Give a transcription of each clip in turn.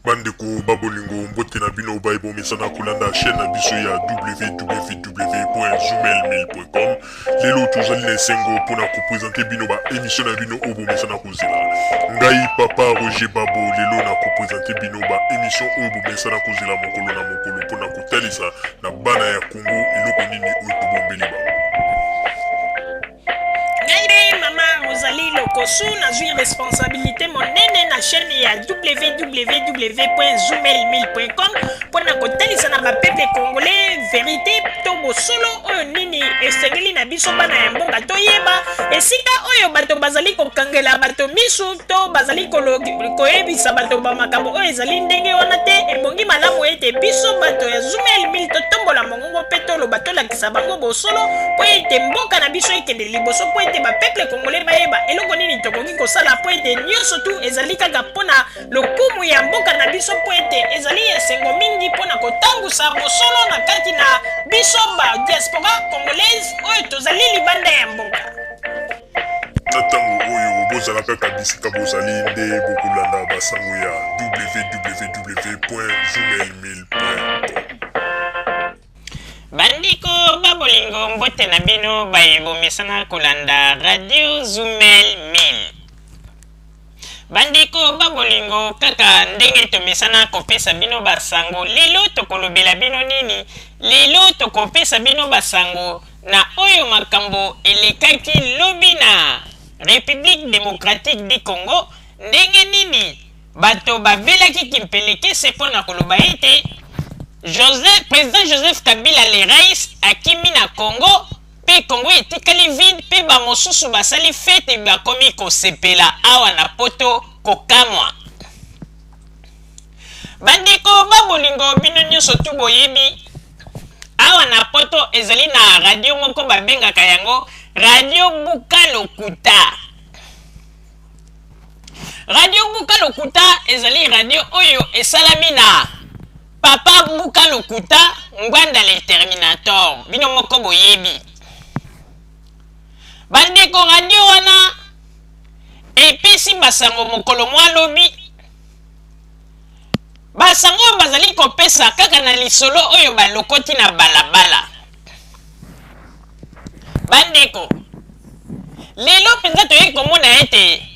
Bandeko babolingo mbote na bino baibo mesana kolanda chaîne na biso ya www.zoomel1000.com. Lelo tozali na esengo mpona kopresente bino ba émission na bino oyo bomesana kozela. Ngai papa Roger Babo lelo na kopresente bino ba émission oyo bomesana kozela mokolo na mokolo mpona kotalisa na bana ya Congo eloko nini oyo tobombeli bango. Mama Rosalie Lokosu nazwi responsabilité monene na chaîne ya www.zoomel1000.com mpona kotalisa na bapeple congolais vérité to bosolo oyo nini esengeli na biso bana ya mboka toyeba esika oyo bato bazali kokangela bato misu to bazali koyebisa bato bamakambo oyo ezali ndenge wana te ebongi malamu ete biso bato ya Zoomel 1000 totombola mongongo mpe toloba tolakisa bango bosolo mpo ete mboka na biso ekende liboso mpo ete bapeple congolais bayeba eloko nini tokoki kosala mpo ete nyonso tu ezali kaka mpona lokumu ya mboka na biso mpo ete ezali esengo mingi mpona kotambusa bosolo na kati na biso ba diaspora congolaise oyo tozali libanda ya mboka. Na ntango oyo bozala kaka bisika bozali nde bokolanda basango ya www.zoomel1000.com. Bandiko babolingo mbote na bino bayebo mesana kolanda radio Zoomel 1000. Bandiko babolingo kaka ndenge tomesana kopesa bino basango lelo tokolobela bino nini lelo tokopesa bino basango na oyo makambo elekaki lobi na République démocratique du Congo ndenge nini bato babelaki kimpelekese mpona koloba ete président Joseph Kabila le rais akimi na Congo pe Congo etikali vide pe bamosusu basali fete bakomi kosepela awa na poto kokamwa. Bandeko babolingo bino nyonso tu boyebi awa na poto ezali na radio moko babengaka yango Radio Buka Lokuta. Radio Buka Lokuta ezali radio oyo esalami na Papa Buka Lokuta Ngwanda le Terminator bino moko boyebi. Bandeko radio wana epesi basango mokolo mwa lobi basango bazali kopesa kaka na lisolo oyo balokoti na balabala. Bandeko lelo penza toyei komona ete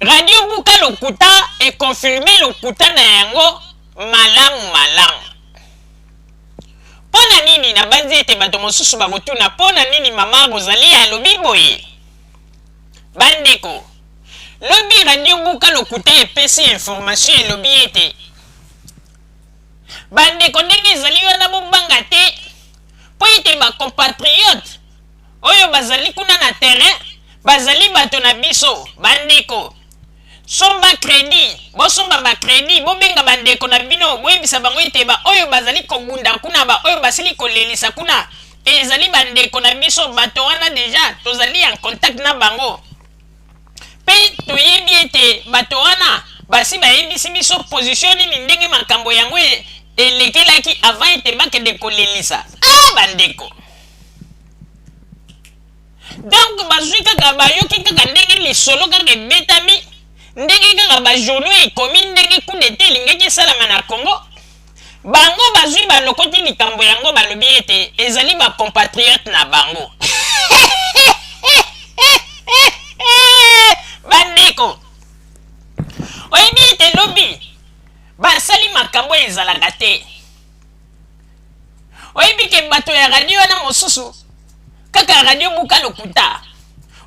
Radio Buka Lokuta ekonfirme lokuta na yango malamu. Pona nini na banzi ete bato mosusu bakotuna pona nini mama Rosalie alobi boye. Bandeko lobi Radio Buka Lokuta epesi information elobi ete bandeko ndenge ezali wana bobanga te po ete bacompatriote oyo bazali kuna na terrain bazali bato na biso. Bandeko somba crédit bosomba ba crédit bobenga bandeko na bino boyebisa bango ete ba oyo bazali kobunda kuna ba oyo basili kolelisa kuna ezali bandeko na biso bato wana deja tozali en contact na bango pe toyebi ete bato wana basi bayebisi biso position nini ndenge makambo yango elekelaki avant ete bakende kolelisa. Bandeko donc bazwi kaka bayoki kaka ndenge lisolo kaka ebetami ndenge kaka bajournaux ekomi ndenge coup d'etat elingaki esalama na Congo bango bazwi balokoti likambo yango balobi ete ezali bacompatriote na bango. Bandeko oyebi ete lobi basali makambo ezalaka te. Oyebi ke bato ya radio wana mosusu kaka Radio Buka Lokuta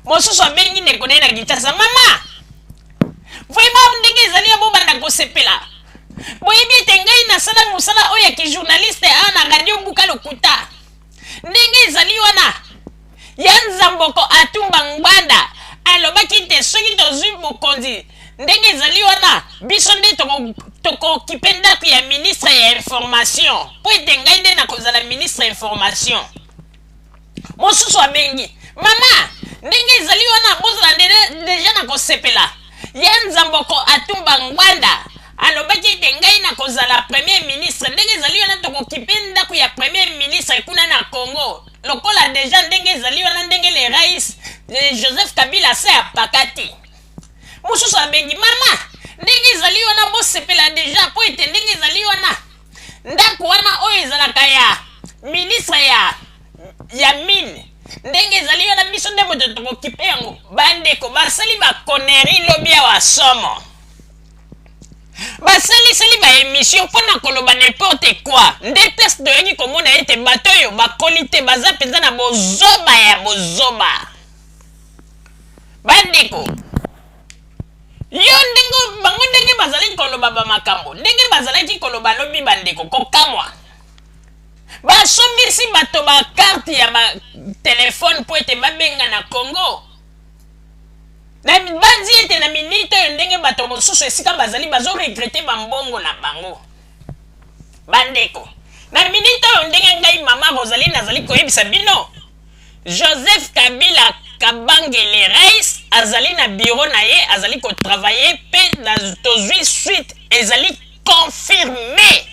mosusu abengi ndeko na ye na Kinshasa mama vraiment ndenge ezali abobanda kosepela boyebi ete ngai nasala mosala oyo ya kijournaliste awa na Radio Buka Lokuta ndenge ezali wana ya Nzamboko Atumba Ngwanda alobaki ete soki tozwi bokonzi ndenge ezali wana biso nde tokokipe ndako ya ministre ya information po ete ngai nde nakozala ministre ya information. Mosusu abengi mama ndenge ezali wana bozala deja na kosepela ya Nzamboko Atumba Ngwanda alobaki ete ngai nakozala premier ministre ndenge ezali wana tokokipe ndako ya premier ministre kuna na Congo lokola deja ndenge ezali wana ndenge le rais Joseph Kabila se apakati. Mosusu abengi mama ndenge ezali wana bosepela deja po ete ezalaka ya ministre ya mine ndenge ezali yo na biso nde moto tokokipe yango bandeko basali bakoneri lobi ya wasomo basalisali baémission mpona koloba n'importe quoi nde place toyaki komona ete bato oyo bakoli te baza mpenza na bozoba ya bozoba bandeko yo ndenge bango ndenge bazalaki koloba bamakambo ndenge bazalaki koloba lobi bandeko kokamwa basombisi bato bakarte ya batelefone mpo ete babenga na Congo na banzi ete na minute oyo ndenge bato mosusu esika bazali bazoregrete bambongo na bango bandeko na minute oyo ndenge ngai mama Rosalie nazali koyebisa bino Joseph Kabila Kabangele Reis azali na bureau na ye azali kotravaille mpe tozwi suite ezali confirmé.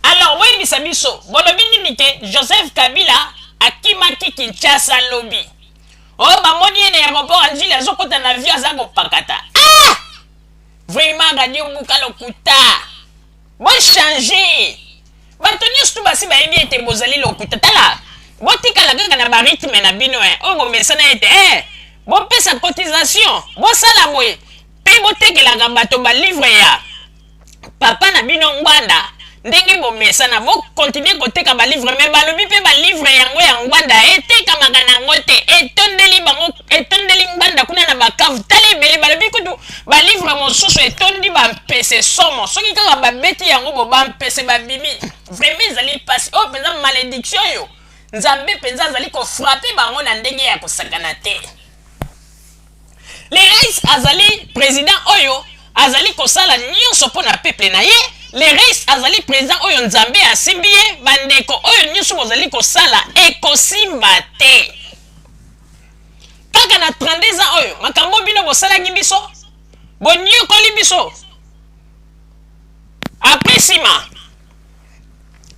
Alors oyebisa biso bolobi nini ke Joseph Kabila akimaki Kinshasa lobi oyo bamoni ye na aéroport anjili azokota na avion aza kopakata vraiment radio buka lokuta bochange bato nyonso tu basi bayebi ete bozali lokuta tala botikala kaka na barythme na bino oyo bomesana ete bopesa cotisation bosala boye mpe botekelaka bato balivre ya papa na bino ngwanda ndenge bomesana bokontinue koteka balivre me balobi mpe balivre yango ya ngwanda etekamaka nango te etondeli bango etondeli ngwanda kuna na bakavu tala ebele balobi kutu balivre mosusu etondi bampese somo soki kaka babeti yango bo bampese babimi vraiment ezali pasi oyo mpenza malédiction oyo nzambe mpenza azali kofrape bango na ndenge ya kosakana te. Le Reis azali président oyo azali kosala nyonso mpo na peuple na ye. Le Reis azali président oyo nzambe asimbi ye bandeko oyo nyonso bozali kosala ekosimba te kaka na 32 ans oyo makambo bino bosalaki biso bonyokoli biso apres nsima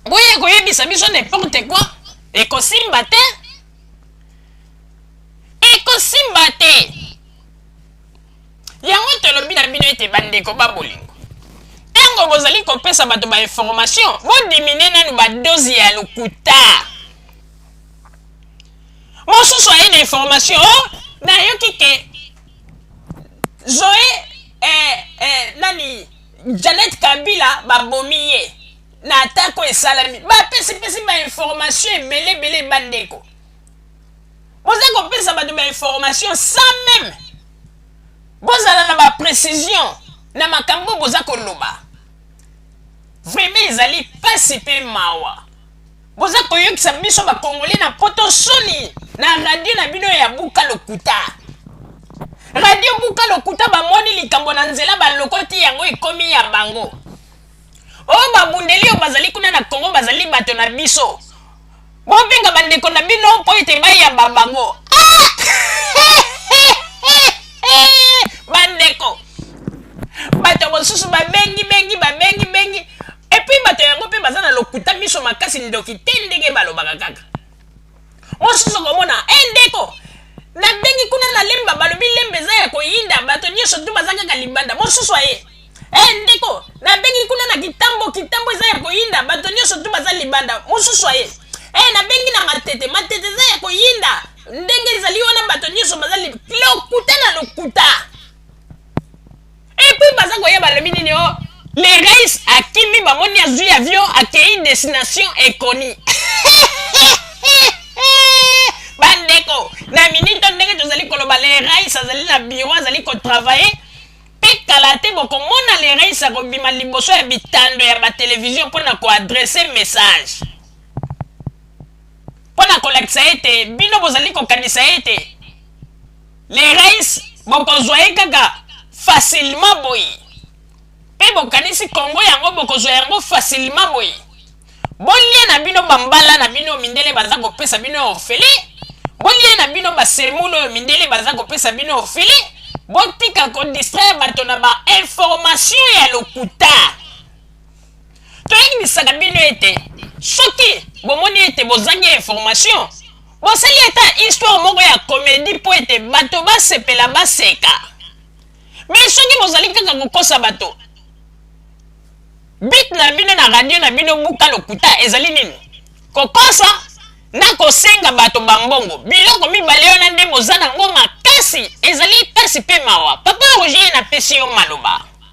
boye koyebisa biso n'importe quoi ekosimba te ekosimba te yango tolobi na bino ete bandeko babolingo ntango bozali kopesa bato bainformation bodimine nanu badozi ya lokuta mosusu aye na information nayoki ke Zoé nani Janet Kabila babomi ye na atako esalami bapesipesi bainformation ebelebele bandeko boza kopesa bato bainformation sans même bozala na baprécision na makambo boza koloba vraiment ezali pasi mpe mawa boza koyokisa biso bakongole na poto soni na radio na bino ya buka lokuta radio buka lokuta bamoni likambo na nzela balokoti yango ekomi ya bango oyo babundeli oyo bazali kuna na Congo bazali bato na biso bobenga bandeko na bino mpo ete bayamba bango bandeko bato mosusu babengi epuis bato yango mpe baza na lokuta miso makasi ndoki te ndenge balobaka kaka mosusu komona ndeko nabengi kuna na lemba balobi lemba eza ya koyinda bato nyonso tu baza kaka libanda mosusu aye ndeko nabengi kuna na kitambo eza ya koyinda bato nyonso tu baza libanda mosusu aye nabengi na matete eza ya koyinda ndenge ezali wana bato nyonso baza lokuta na lokuta epuis baza koyeba balobi nini o Le Reis akimi bamoni azwi avion akei destination ekoni bandeko na minute ndenge tozali koloba Le Reis azali na bureau azali kotravaille mpe kala te bokomona Le Reis akobima liboso ya bitando ya batelevizio mpona koadresse message mpona kolakisa ete bino bozali kokanisa ete Le Reis bokozwa ye kaka facilement boye mpe bokanisi Congo yango bokozwa yango facilement boye bolie na bino bambala na bino mindele baza kopesa bino ofele bolie na bino basemulo oyo mindele baza kopesa bino ofele botika kodistraire bato na bainformation ya lokuta toyebisaka bino ete soki bomoni ete bozangi information bosali ata histoire moko ya comédie mpo ete bato basepela baseka mais soki bozali kaka kokosa bato bit na bino na radio na bino buka lokuta ezali nini kokosa na kosenga bato bambongo biloko mibale yo na nde moza nango makasi ezali pasi pe mawa papa Roger na pesi yo maloba